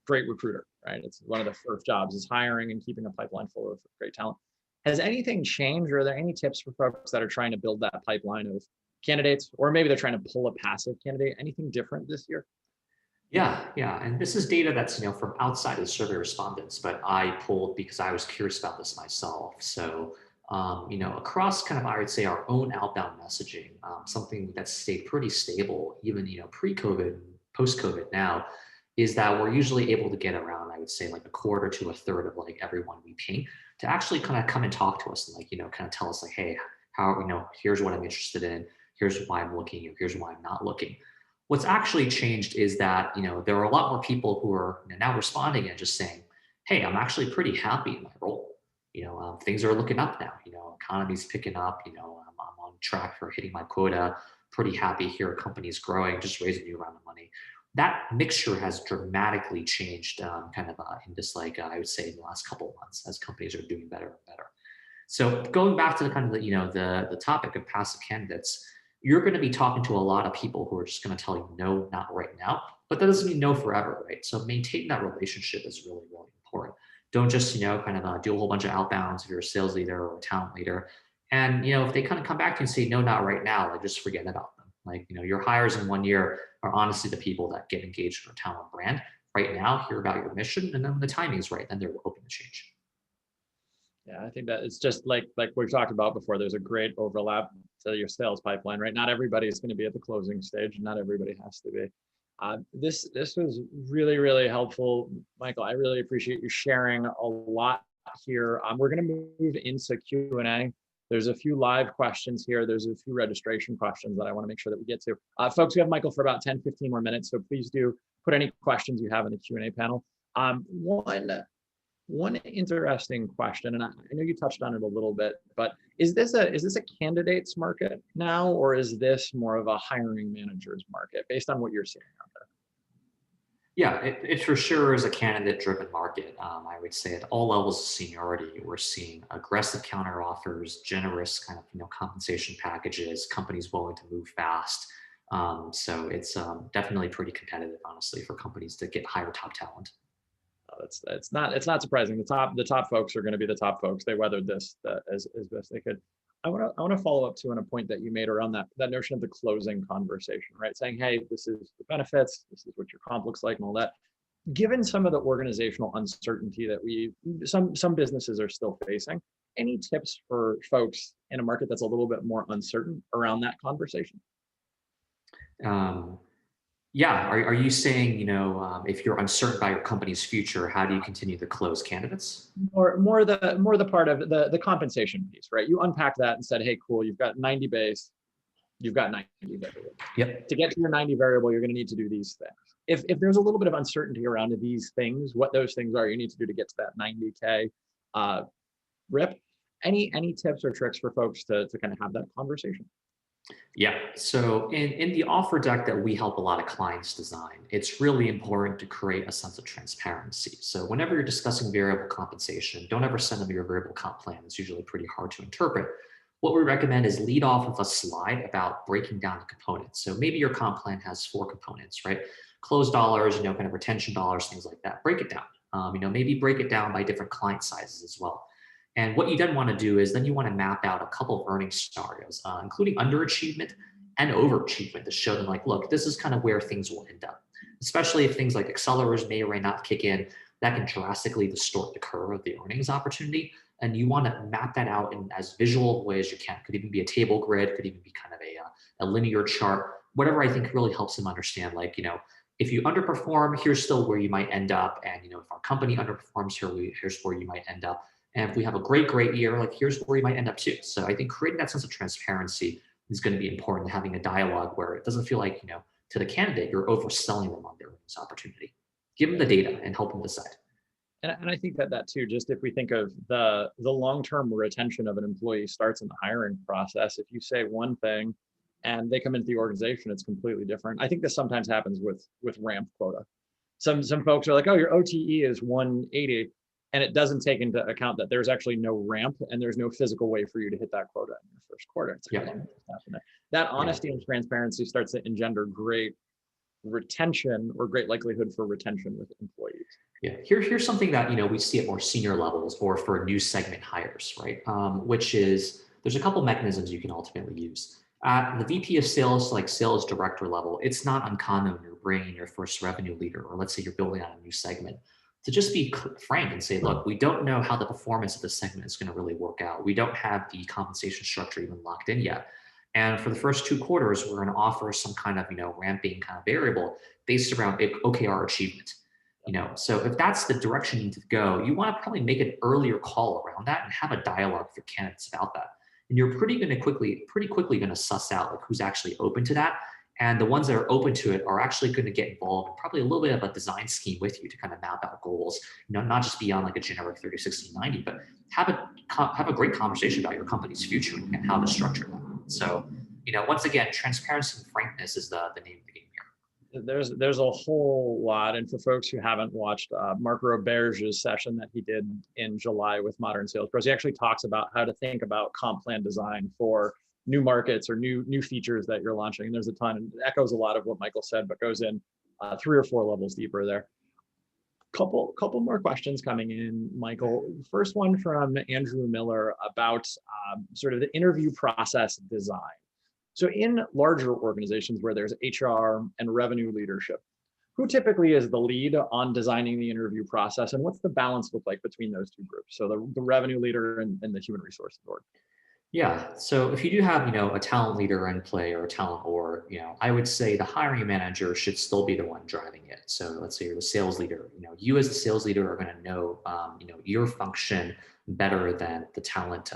great recruiter, right? It's one of the first jobs is hiring and keeping a pipeline full of great talent. Has anything changed, or are there any tips for folks that are trying to build that pipeline of candidates, or maybe they're trying to pull a passive candidate? Anything different this year? Yeah. And this is data that's, from outside of the survey respondents, but I pulled because I was curious about this myself. So, across kind of, I would say, our own outbound messaging, something that's stayed pretty stable, even, pre-COVID, post-COVID now, is that we're usually able to get around, I would say, like a quarter to a third of like everyone we ping to actually kind of come and talk to us and like, kind of tell us like, hey, here's what I'm interested in. Here's why I'm looking. Here's why I'm not looking. What's actually changed is that, there are a lot more people who are now responding and just saying, hey, I'm actually pretty happy in my role. Things are looking up now, economy's picking up, I'm on track for hitting my quota, pretty happy here, company's growing, just raising a new round of money. That mixture has dramatically changed in this, like, I would say in the last couple of months as companies are doing better and better. So going back to the kind of the topic of passive candidates, you're going to be talking to a lot of people who are just going to tell you, no, not right now, but that doesn't mean no forever, right? So maintaining that relationship is really, really important. Don't just, do a whole bunch of outbounds if you're a sales leader or a talent leader. And, if they kind of come back to you and say, no, not right now, like just forget about them. Like, your hires in 1 year are honestly the people that get engaged in our talent brand. Right now, hear about your mission, and then when the timing is right, then they're open to change. Yeah, I think that it's just like we've talked about before. There's a great overlap to your sales pipeline, right? Not everybody is going to be at the closing stage, and not everybody has to be. This was really, really helpful, Michael. I really appreciate you sharing a lot here. We're going to move into Q&A. There's a few live questions here. There's a few registration questions that I want to make sure that we get to. Folks, we have Michael for about 10, 15 more minutes, so please do put any questions you have in the Q&A panel. One interesting question, and I know you touched on it a little bit, but is this a candidates market now, or is this more of a hiring managers market based on what you're seeing out there? Yeah, it for sure is a candidate-driven market. I would say at all levels of seniority, we're seeing aggressive counter offers, generous kind of compensation packages, companies willing to move fast. So it's definitely pretty competitive, honestly, for companies to get higher top talent. It's not surprising. The top folks are going to be the top folks. They weathered this as best they could. I want to follow up to on a point that you made around that notion of the closing conversation, right? Saying, hey, this is the benefits, this is what your comp looks like, and all that. Given some of the organizational uncertainty that some businesses are still facing, any tips for folks in a market that's a little bit more uncertain around that conversation? Yeah, are you saying, if you're uncertain about your company's future, how do you continue to close candidates? More the part of the compensation piece, right? You unpack that and said, hey, cool, you've got 90 base, you've got 90 variable. Yep. To get to your 90 variable, you're going to need to do these things. If there's a little bit of uncertainty around these things, what those things are, you need to do to get to that 90K rip. Any tips or tricks for folks to kind of have that conversation? Yeah. So in the offer deck that we help a lot of clients design, it's really important to create a sense of transparency. So whenever you're discussing variable compensation, don't ever send them your variable comp plan. It's usually pretty hard to interpret. What we recommend is lead off with a slide about breaking down the components. So maybe your comp plan has 4 components, right? Closed dollars, kind of retention dollars, things like that. Break it down. Maybe break it down by different client sizes as well. And what you then want to do is then you want to map out a couple of earning scenarios, including underachievement and overachievement, to show them like, look, this is kind of where things will end up, especially if things like accelerators may or may not kick in. That can drastically distort the curve of the earnings opportunity. And you want to map that out in as visual a way as you can. Could even be a table grid, could even be kind of a linear chart, whatever I think really helps them understand, like, if you underperform, here's still where you might end up. And, if our company underperforms, here's where you might end up. And if we have a great year, like here's where you might end up too. So I think creating that sense of transparency is going to be important, having a dialogue where it doesn't feel like, to the candidate, you're overselling them on their earnings opportunity. Give them the data and help them decide. And I think that too, just if we think of the long-term retention of an employee starts in the hiring process. If you say one thing and they come into the organization, it's completely different. I think this sometimes happens with ramp quota. Some folks are like, oh, your OTE is 180. And it doesn't take into account that there's actually no ramp and there's no physical way for you to hit that quota in your first quarter. It's like, that honesty and transparency starts to engender great retention or great likelihood for retention with employees. Yeah, here's something that we see at more senior levels or for new segment hires, right? Which is there's a couple mechanisms you can ultimately use. At the VP of sales, like sales director level, it's not uncommon when you're bringing your first revenue leader, or let's say you're building out a new segment, to just be frank and say, look, we don't know how the performance of the segment is going to really work out. We don't have the compensation structure even locked in yet. And for the first 2 quarters, we're going to offer some kind of, ramping kind of variable based around OKR achievement. So if that's the direction you need to go, you want to probably make an earlier call around that and have a dialogue with your candidates about that. And you're pretty quickly going to suss out like who's actually open to that. And the ones that are open to it are actually going to get involved in probably a little bit of a design scheme with you to kind of map out goals, not just beyond like a generic 30, 60, 90, but have a great conversation about your company's future and how to structure that. So, once again, transparency and frankness is the name of the game here. There's a whole lot. And for folks who haven't watched Mark Roberge's session that he did in July with Modern Sales Pros, he actually talks about how to think about comp plan design for new markets or new features that you're launching. And there's a ton, and it echoes a lot of what Michael said, but goes in 3 or 4 levels deeper there. Couple more questions coming in, Michael. First one from Andrew Miller about sort of the interview process design. So in larger organizations where there's HR and revenue leadership, who typically is the lead on designing the interview process, and what's the balance look like between those two groups? So the revenue leader and the human resources org. Yeah. So if you do have, a talent leader in play or a talent org, I would say the hiring manager should still be the one driving it. So let's say you're the sales leader, you as the sales leader are going to know, your function better than the talent,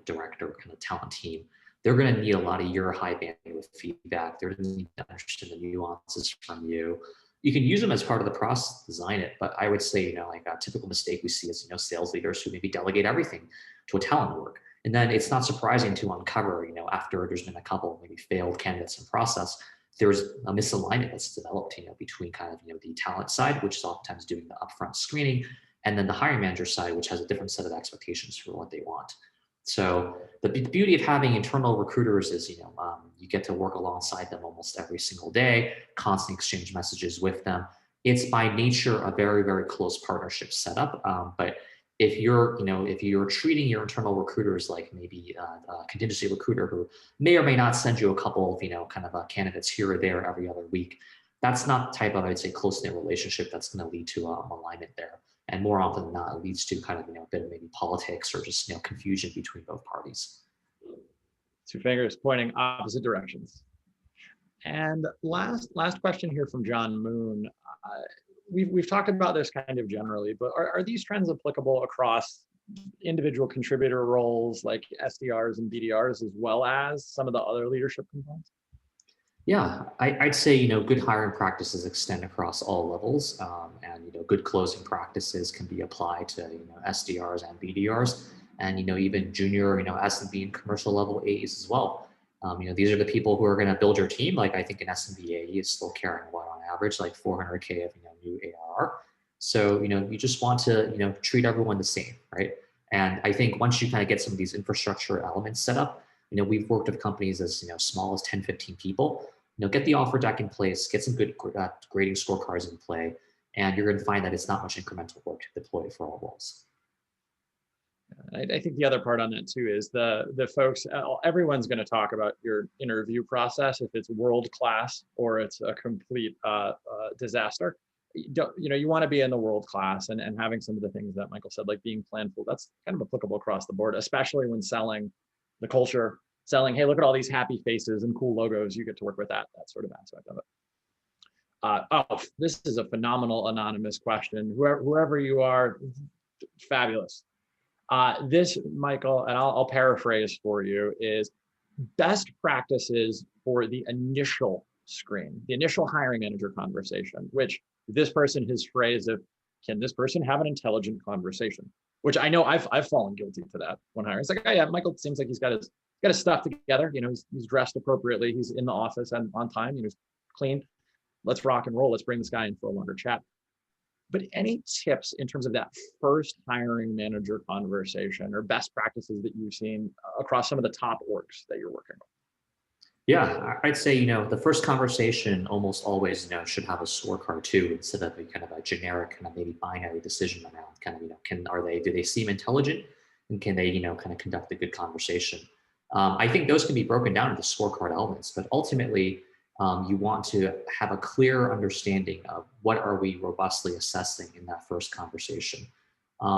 director, kind of talent team. They're going to need a lot of your high bandwidth feedback. They're going to need to understand the nuances from you. You can use them as part of the process, design it. But I would say, like a typical mistake we see is, sales leaders who maybe delegate everything to a talent org. And then it's not surprising to uncover, after there's been a couple maybe failed candidates in process, there's a misalignment that's developed, between kind of, the talent side, which is oftentimes doing the upfront screening, and then the hiring manager side, which has a different set of expectations for what they want. So the beauty of having internal recruiters is, you get to work alongside them almost every single day, constantly exchange messages with them. It's by nature a very, very close partnership setup. But if you're treating your internal recruiters like maybe a contingency recruiter who may or may not send you a couple of, kind of candidates here or there every other week, that's not the type of, I'd say, close-knit relationship that's going to lead to alignment there. And more often than not, it leads to kind of, a bit of maybe politics or just, confusion between both parties. Two fingers pointing opposite directions. And last question here from John Moon. We've talked about this kind of generally, but are these trends applicable across individual contributor roles like SDRs and BDRs, as well as some of the other leadership components? Yeah, I'd say, good hiring practices extend across all levels, and, good closing practices can be applied to, SDRs and BDRs, and, even junior, S&B and commercial level A's as well. These are the people who are going to build your team. Like I think an S&B AE is still carrying what on average, like 400K of, new ARR. So, you just want to, treat everyone the same, right? And I think once you kind of get some of these infrastructure elements set up, we've worked with companies as, small as 10, 15 people, get the offer deck in place, get some good grading scorecards in play, and you're going to find that it's not much incremental work to deploy for all roles. I think the other part on that too is the folks, everyone's going to talk about your interview process, if it's world class or it's a complete disaster. You want to be in the world class, and having some of the things that Michael said, like being planful, that's kind of applicable across the board, especially when selling the culture, selling, hey, look at all these happy faces and cool logos, you get to work with that sort of aspect of it. This is a phenomenal anonymous question. Whoever you are, fabulous. This, Michael, and I'll paraphrase for you, is best practices for the initial screen, the initial hiring manager conversation, which this person has phrased of, can this person have an intelligent conversation? Which I know I've fallen guilty to that when hiring. It's like, oh yeah, Michael seems like he's got his stuff together. He's dressed appropriately. He's in the office and on time. He's clean. Let's rock and roll. Let's bring this guy in for a longer chat. But any tips in terms of that first hiring manager conversation or best practices that you've seen across some of the top orgs that you're working with? Yeah, I'd say, the first conversation almost always, should have a scorecard too, instead of a kind of a generic kind of maybe binary decision around kind of, do they seem intelligent, and can they, kind of conduct a good conversation? I think those can be broken down into scorecard elements, but ultimately, you want to have a clear understanding of what are we robustly assessing in that first conversation.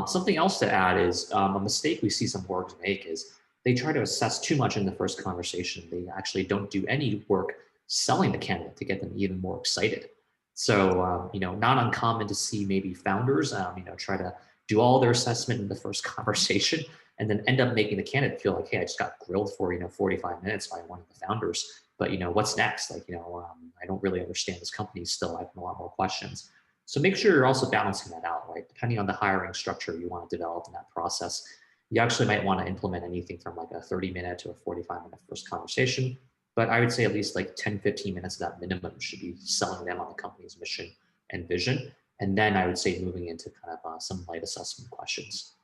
Something else to add is a mistake we see some orgs make is they try to assess too much in the first conversation. They actually don't do any work selling the candidate to get them even more excited. So, not uncommon to see maybe founders, try to do all their assessment in the first conversation and then end up making the candidate feel like, hey, I just got grilled for, 45 minutes by one of the founders. But, what's next? Like, I don't really understand this company still. I have a lot more questions. So make sure you're also balancing that out, right? Depending on the hiring structure you want to develop in that process, you actually might want to implement anything from like a 30-minute to a 45-minute first conversation. But I would say at least like 10, 15 minutes of that minimum should be selling them on the company's mission and vision. And then I would say moving into kind of some light assessment questions.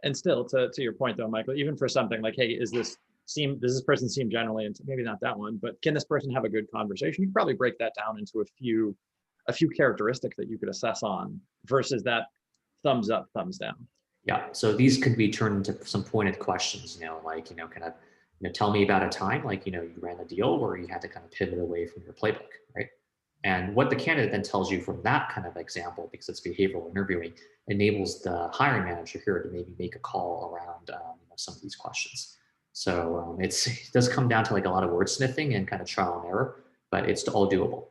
And still, to your point though, Michael, even for something like, hey, does this person seem generally, and maybe not that one, but can this person have a good conversation? You could probably break that down into a few characteristics that you could assess on versus that thumbs up, thumbs down. Yeah, so these could be turned into some pointed questions, kind of tell me about a time like, you ran a deal where you had to kind of pivot away from your playbook, right? And what the candidate then tells you from that kind of example, because it's behavioral interviewing, enables the hiring manager here to maybe make a call around some of these questions. So it does come down to like a lot of wordsmithing and kind of trial and error, but it's all doable.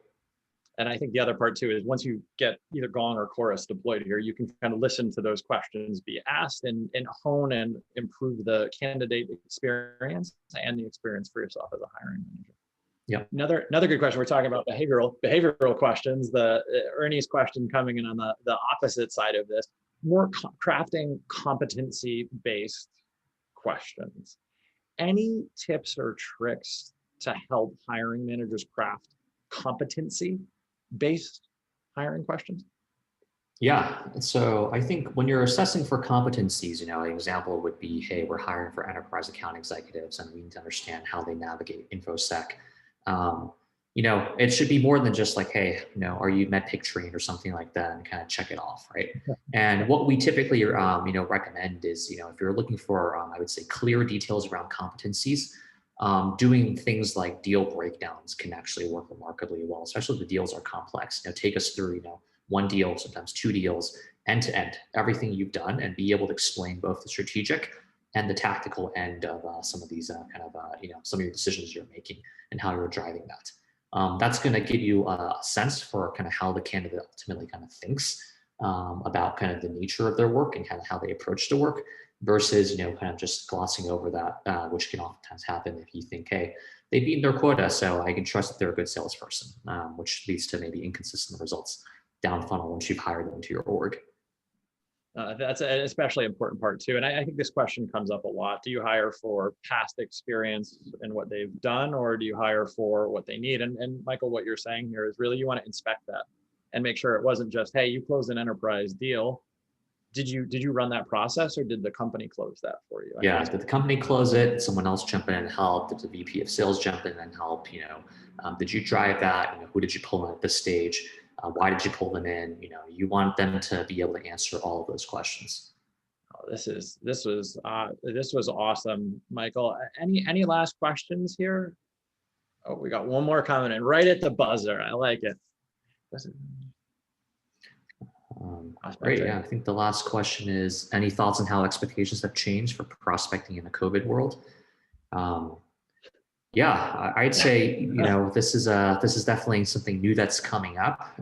And I think the other part too is once you get either Gong or Chorus deployed here, you can kind of listen to those questions be asked and hone and improve the candidate experience and the experience for yourself as a hiring manager. Yeah. Another good question. We're talking about behavioral questions. The Ernie's question coming in on the opposite side of this, more crafting competency-based questions. Any tips or tricks to help hiring managers craft competency-based hiring questions? Yeah. So I think when you're assessing for competencies, an example would be, hey, we're hiring for enterprise account executives and we need to understand how they navigate InfoSec. Um, it should be more than just like, hey, are you MedPIC trained or something like that and kind of check it off, right? And what we typically, recommend is, if you're looking for, I would say clear details around competencies, doing things like deal breakdowns can actually work remarkably well, especially if the deals are complex. Take us through, one deal, sometimes two deals, end to end, everything you've done, and be able to explain both the strategic and the tactical end of some of these some of your decisions you're making and how you're driving that. That's going to give you a sense for kind of how the candidate ultimately kind of thinks about kind of the nature of their work and kind of how they approach the work versus, kind of just glossing over that, which can oftentimes happen if you think, hey, they've beaten their quota, so I can trust that they're a good salesperson, which leads to maybe inconsistent results down funnel once you've hired them into your org. That's an especially important part too. And I think this question comes up a lot. Do you hire for past experience and what they've done, or do you hire for what they need? And Michael, what you're saying here is really you want to inspect that and make sure it wasn't just, hey, you closed an enterprise deal. Did you run that process or did the company close that for you? Yeah, did the company close it? Did someone else jump in and help? Did the VP of sales jump in and help? Did you drive that? Who did you pull in at this stage? Why did you pull them in? You want them to be able to answer all of those questions. Oh, this was awesome, Michael. Any last questions here? Oh, we got one more comment in right at the buzzer. I like it. Great. Yeah, I think the last question is, any thoughts on how expectations have changed for prospecting in the COVID world? Yeah, I'd say, this is definitely something new that's coming up,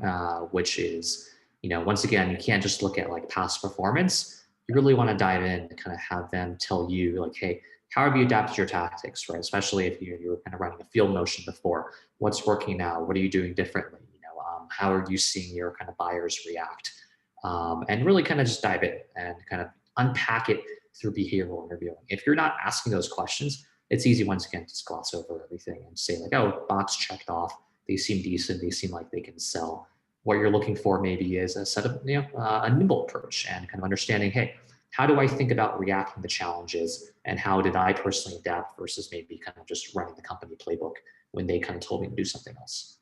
which is, once again, you can't just look at like past performance. You really want to dive in and kind of have them tell you like, hey, how have you adapted your tactics, right? Especially if you were kind of running a field motion before, what's working now? What are you doing differently? How are you seeing your kind of buyers react? And really kind of just dive in and kind of unpack it through behavioral interviewing. If you're not asking those questions, it's easy once again to just gloss over everything and say like, oh, box checked off. They seem decent. They seem like they can sell. What you're looking for maybe is a set of, a nimble approach and kind of understanding, hey, how do I think about reacting to challenges and how did I personally adapt versus maybe kind of just running the company playbook when they kind of told me to do something else.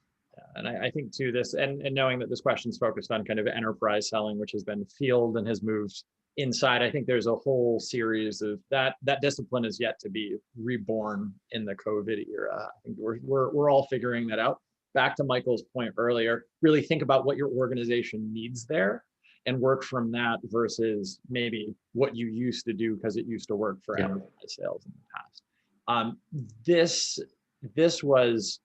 And I think too this, and knowing that this question is focused on kind of enterprise selling, which has been field and has moved inside, I think there's a whole series of that discipline is yet to be reborn in the COVID era. I think we're all figuring that out. Back to Michael's point earlier, really think about what your organization needs there and work from that versus maybe what you used to do because it used to work for enterprise sales in the past. This was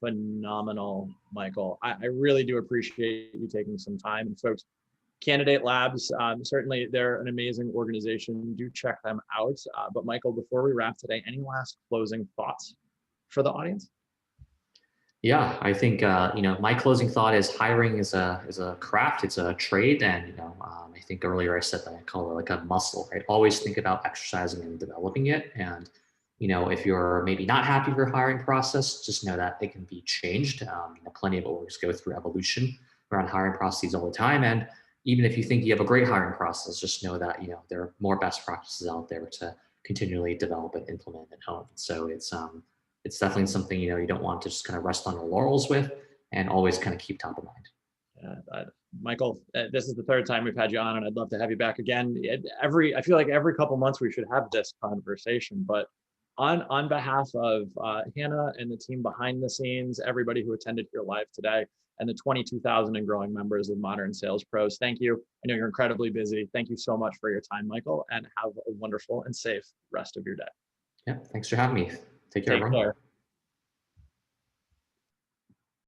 phenomenal, Michael. I really do appreciate you taking some time. And folks, Candidate Labs, certainly they're an amazing organization. Do check them out. But Michael, before we wrap today, any last closing thoughts for the audience? Yeah, I think my closing thought is hiring is a craft, it's a trade, and I think earlier I said that I call it like a muscle, right? Always think about exercising and developing it. And if you're maybe not happy with your hiring process, just know that it can be changed. Plenty of orgs go through evolution around hiring processes all the time, and even if you think you have a great hiring process, just know that there are more best practices out there to continually develop and implement and hone. So it's definitely something you don't want to just kind of rest on your laurels with, and always kind of keep top of mind. Michael, this is the third time we've had you on, and I'd love to have you back again. I feel like every couple months we should have this conversation, but On behalf of Hannah and the team behind the scenes, everybody who attended here live today, and the 22,000 and growing members of Modern Sales Pros, thank you. I know you're incredibly busy. Thank you so much for your time, Michael, and have a wonderful and safe rest of your day. Yeah, thanks for having me. Take care, Take everyone. care.